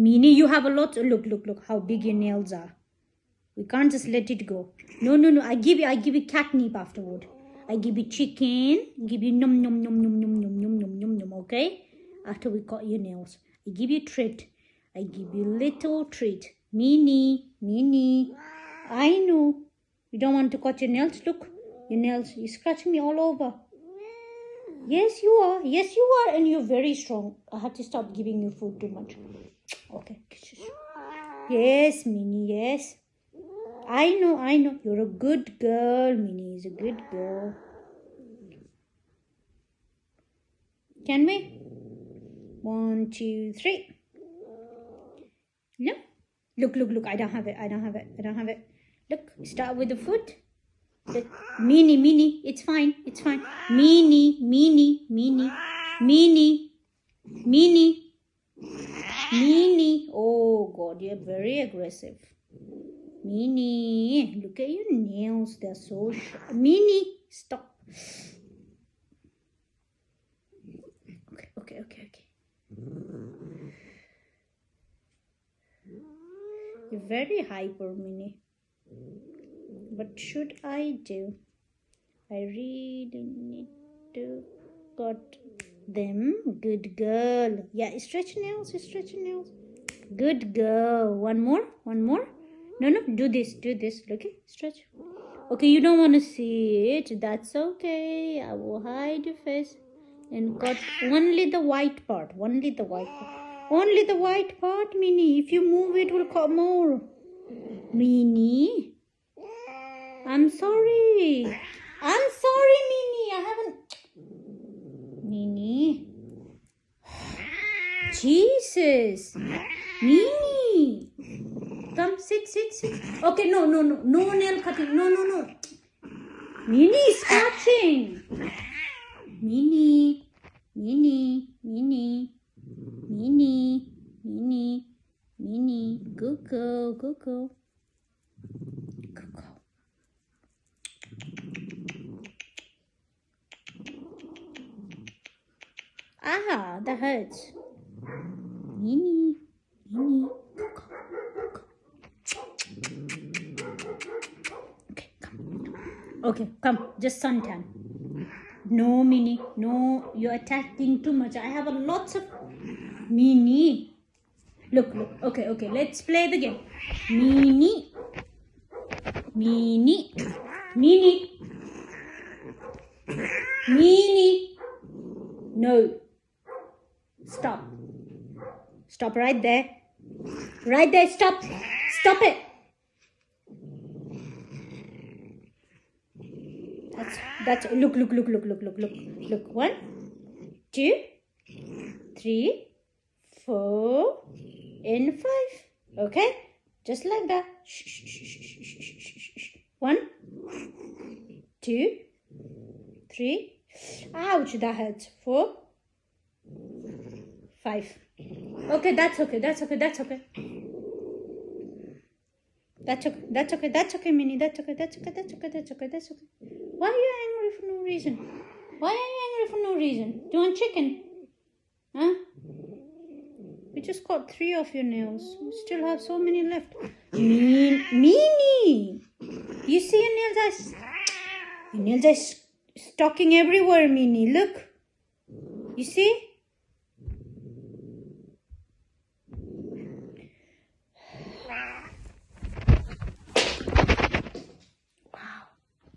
Minnie, you have a lot. Look how big your nails are. We can't just let it go. No. I give you catnip afterward. I give you chicken. Give you nom nom nom nom nom nom nom nom nom nom. Okay? After we cut your nails, I give you treat. I give you little treat. Minnie. I know. You don't want to cut your nails. Look, your nails. You scratch me all over. Yes, you are. And you're very strong. I have to stop giving you food too much. Okay. Yes, Minnie, yes. I know. You're a good girl. Minnie is a good girl. Can we? 1, 2, 3. No. Look. I don't have it. Look, start with the foot. Look. Minnie. It's fine. Minnie. Oh, God, you're very aggressive. Minnie, look at your nails. They're so sharp. Minnie, stop. Okay. You're very hyper, Minnie. What should I do? I really need to cut them. Good girl. Yeah, stretch nails. Good girl. One more. No, do this. Okay, stretch. Okay, you don't want to see it. That's okay. I will hide your face and cut only the white part. Only the white part, Minnie. If you move, it will come more. Minnie. I'm sorry, Minnie. I haven't. Minnie. Jesus. Minnie. Come, sit. Okay, no nail cutting. No. Minnie is scratching. Minnie. Good girl. Ah, that hurts. Minnie. Okay, come. Just suntan. No, Minnie. No, you're attacking too much. I have a lots of... Minnie. Look. Okay. Let's play the game. Minnie. No. Stop right there. Stop it. That's look. 1, 2, 3, 4 and 5. Okay, just like that. Shh. 1, 2, 3. Ouch, that hurts. 4, 5. Okay, that's okay. That's okay, Minnie. That's okay. Why are you angry for no reason? Do you want chicken? Huh? We just got 3 of your nails. We still have so many left. Minnie! You see your nails are stalking everywhere, Minnie. Look. You see?